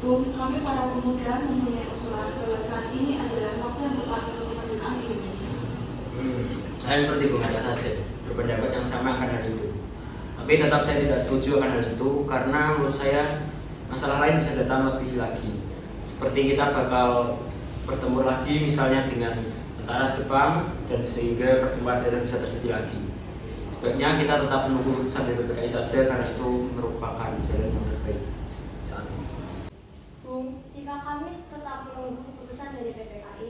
Bung, kami para pemuda mempunyai usulan bahwa saat ini adalah waktu yang tepat untuk kemerdekaan Indonesia. Saya seperti Bung Hatta saja, berpendapat yang sama akan hal itu. Tapi tetap saya tidak setuju akan hal itu karena menurut saya masalah lain bisa datang lebih lagi. Seperti kita bakal bertemu lagi misalnya dengan tentara Jepang dan sehingga pertemuan daerah bisa terjadi lagi. Sebaiknya kita tetap menunggu keputusan dari PPKI saja karena itu merupakan jalan yang terbaik saat ini. Bung, jika kami tetap menunggu keputusan dari PPKI,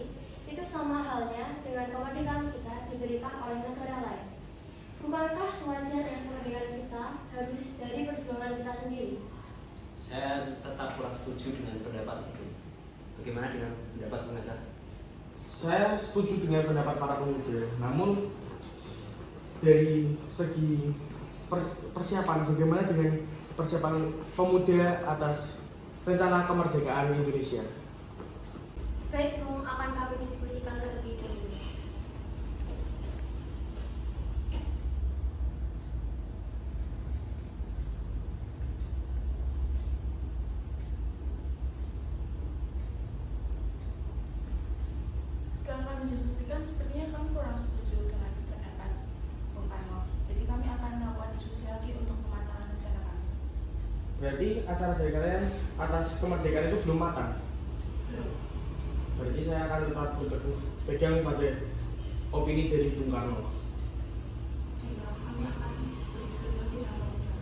itu sama halnya dengan kemerdekaan kita diberikan oleh negara lain. Bukankah sewajarnya kemerdekaan kita harus dari perjuangan kita sendiri? Saya tetap kurang setuju dengan pendapat itu. Bagaimana dengan pendapat Bung Hatta? Saya setuju dengan pendapat para pemuda, namun dari segi persiapan, bagaimana dengan persiapan pemuda atas rencana kemerdekaan Indonesia? Baik, Bung, akan kami diskusikan terlebih dahulu. Setelah kami diskusikan, sepertinya kami kurang setuju dengan pendapat Bung Karno. Jadi kami akan melakukan diskusi lagi untuk pematangan rencana kami. Berarti acara dari kalian atas kemerdekaan itu belum matang? Belum. Berarti saya akan tetap berpegang pada opini dari Bung Karno. Baiklah, kami akan berdiskusi lagi dengan pemuda.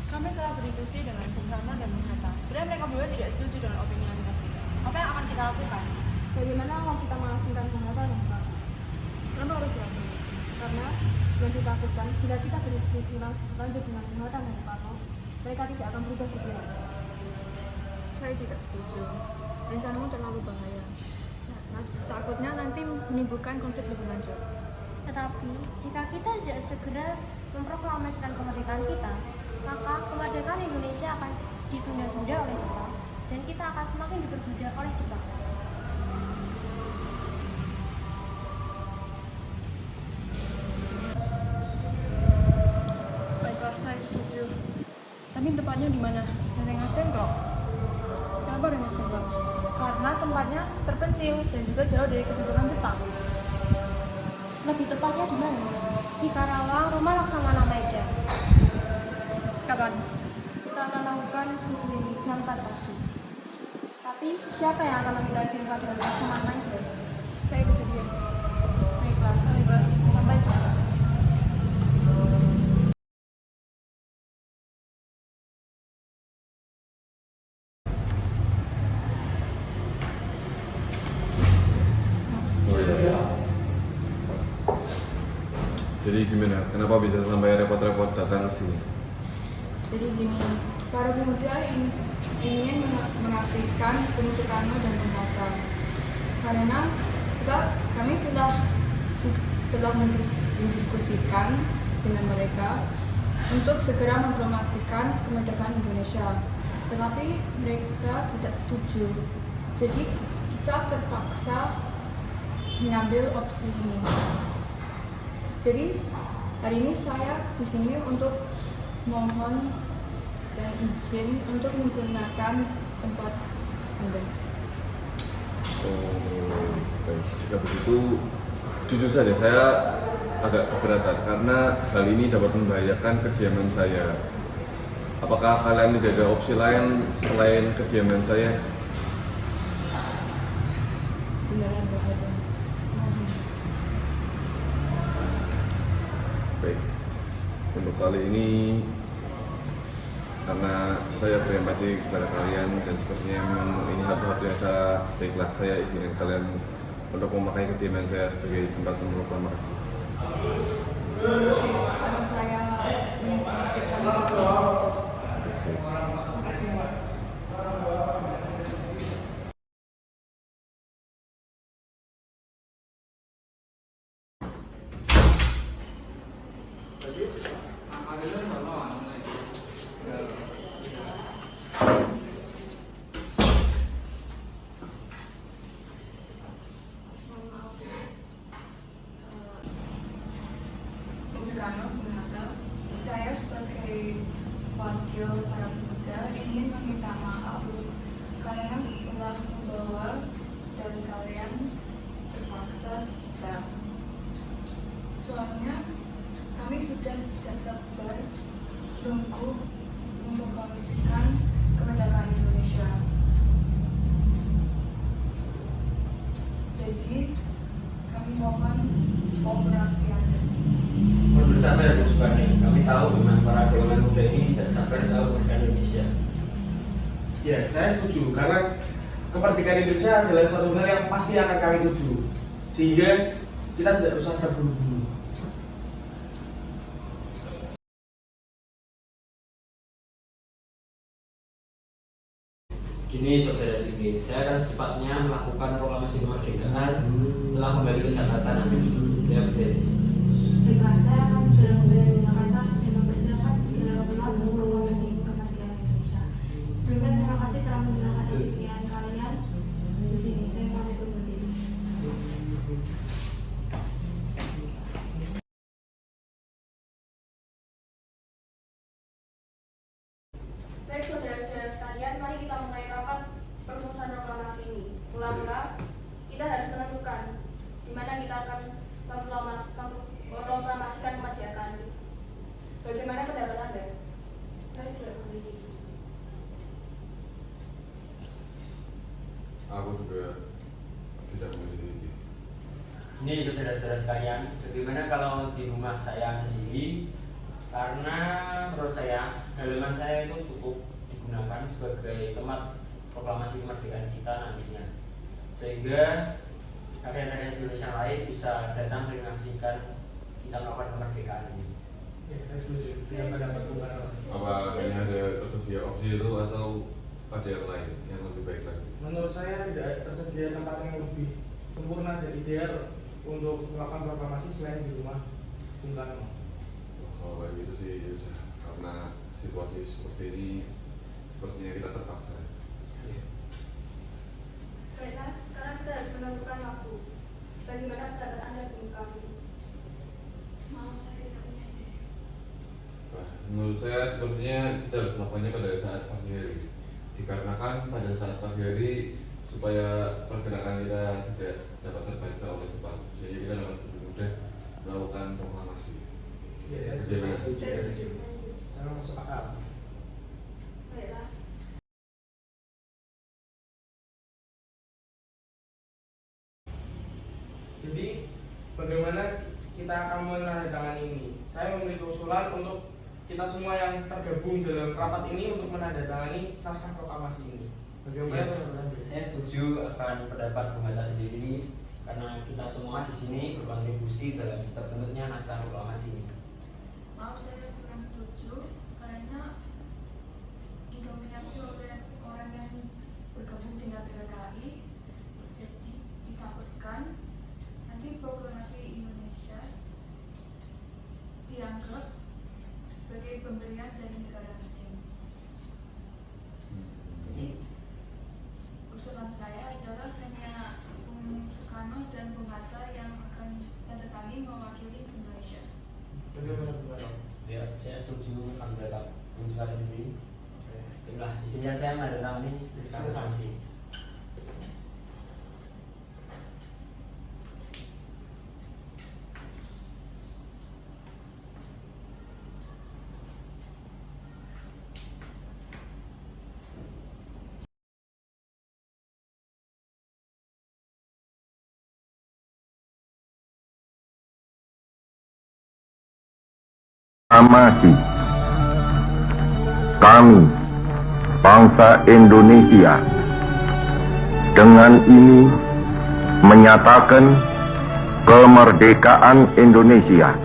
Kami telah berdiskusi dengan Bung Karno dan Bung Hatta. Sebenarnya mereka berdua tidak setuju dengan opini yang kita berikan. Apa yang akan kita lakukan? Bagaimana mau kita mengasingkan Bung Hatta dan Bung Karno? Kenapa harus dilakukan? Karena yang ditakutkan bila kita berdiskusi lanjut dengan Bung Hatta dan Bung Karno, mereka tidak akan berubah pikiran. Saya tidak setuju. Rencanamu terlalu bahaya. Takutnya nanti menimbulkan konflik lebih lanjut. Tetapi, jika kita tidak segera memproklamasikan kemerdekaan kita, maka kemerdekaan Indonesia akan ditunda-tunda oleh Jepang dan kita akan semakin diperbudak oleh Jepang. Baiklah, saya setuju. Tapi tempatnya di mana? Rengas Dengklok. Kenapa Rengas Dengklok? Karena tempatnya terpencil dan juga jauh dari kedudukan Jepang. Lebih tepatnya di mana? Di Karawang, Rumah Laksamana Maeda. Kapan? Kita akan lakukan suku ini jam 4 pagi. Tapi siapa yang akan meminta jumpa dengan Laksamana Maeda? Saya bersedia. Baiklah, Sampai jumpa. Oh iya. Jadi gimana? Kenapa bisa sampai repot-repot datang ke sini? Jadi gini, para pemuda ingin mengaksikan Bung Karno dan Bung Hatta karena kami telah mendiskusikan dengan mereka untuk segera mempromosikan kemerdekaan Indonesia, tetapi mereka tidak setuju. Jadi kita terpaksa mengambil opsi ini. Jadi hari ini saya di sini untuk mohon dan izin untuk menggunakan tempat Anda. Oh, baik. Jika begitu, jujur saja saya agak keberatan karena hal ini dapat membahayakan kediaman saya. Apakah kalian tidak ada opsi lain selain kediaman saya? Beneran nggak ada. Mohon. Baik. Untuk kali ini karena saya berempati kepada kalian dan sepertinya memang ini satu-satu yang baiklah saya izinkan kalian untuk memakai kediaman saya sebagai tempat proklamasi. Karena saya menginformasikan Bapak. Terima kasih. dan tidak sabar sungguh memproklamasikan kemerdekaan Indonesia. Jadi kami mohon kooperasi Anda. Bersama ya Bu Subani, kami tahu memang para golongan muda ini tidak sabar soal kemerdekaan Indonesia. Ya, saya setuju karena kemerdekaan Indonesia adalah suatu hal yang pasti akan kami tuju, sehingga kita tidak usah terburu-buru. Gini saudara Sigi, saya akan secepatnya melakukan proklamasi kemerdekaan setelah kembali ke Jakarta nanti. Saya berjanji. Baiklah, saya akan segera kembali di Jakarta dan mempersiapkan segala pihak untuk proklamasi kemerdekaan Indonesia. Sebelumnya terima kasih telah menyerahkan isi pikiran kalian di sini. Saya pamit undur diri. Baik saudara-saudara sekalian, mari kita mulai rapat perumusan proklamasi ini. Mula-mula kita harus menentukan di mana kita akan memproklamasikan kemerdekaan itu. Bagaimana pendapat Anda? Saya tidak memiliki. Aku juga tidak memiliki. Ini saudara-saudara sekalian, bagaimana kalau di rumah saya sendiri? Karena menurut saya halaman saya itu cukup digunakan sebagai tempat proklamasi kemerdekaan kita nantinya, sehingga rakyat-rakyat Indonesia lain bisa datang dan menyaksikan kita melakukan kemerdekaan ini. Ya, saya setuju dengan pendapat Bung Karno. Apa ini ada tersedia opsi itu atau ada yang lain yang lebih baik lagi? Menurut saya tidak tersedia tempat yang lebih sempurna dan ideal untuk melakukan proklamasi selain di rumah Bung Karno. Kalau kayak gitu sih ya usah, karena situasi seperti ini sepertinya kita terpaksa. Baiklah, sekarang kita harus menentukan waktu. Bagaimana pendapat Anda, Bung Sukamti? Maaf, saya tidak punya ide. Nah, menurut saya sepertinya kita harus melakukannya pada saat pagi hari, dikarenakan pada saat pagi hari supaya pergerakan kita tidak dapat terbaca oleh cepat, sehingga kita dapat lebih mudah melakukan proklamasi. Ya, Bagaimana? Saya setuju. Sangat masuk akal. Baiklah. Jadi bagaimana kita akan menandatangani ini? Saya memiliki usulan untuk kita semua yang tergabung dalam rapat ini untuk menandatangani naskah proklamasi ini. Bagaimana Ya, pendapat Anda? saya setuju akan pendapat Bung Hatta sendiri karena kita semua di sini berkontribusi dalam terbentuknya naskah proklamasi ini. Maaf, saya kurang setuju karena didominasi oleh orang yang bergabung dengan PPKI, jadi ditakutkan nanti proklamasi Indonesia dianggap sebagai pemberian dari negara asing. Jadi usulan saya adalah hanya Bung Soekarno dan Bung Hatta yang akan tanda tangan mewakili Indonesia. Bagaimana Bung Karno? Ya, saya setuju akan pendapat Bung Soekarno sendiri. Itulah, izinkan saya menandatangani naskah proklamasi. Amasi kami bangsa Indonesia dengan ini menyatakan kemerdekaan Indonesia.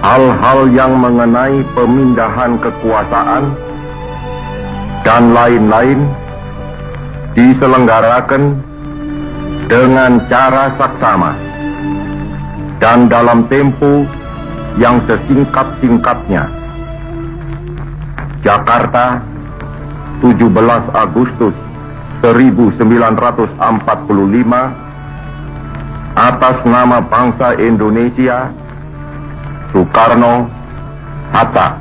Hal-hal yang mengenai pemindahan kekuasaan dan lain-lain diselenggarakan dengan cara saksama dan dalam tempo yang sesingkat-singkatnya. Jakarta, 17 Agustus 1945, atas nama bangsa Indonesia, Soekarno, Hatta.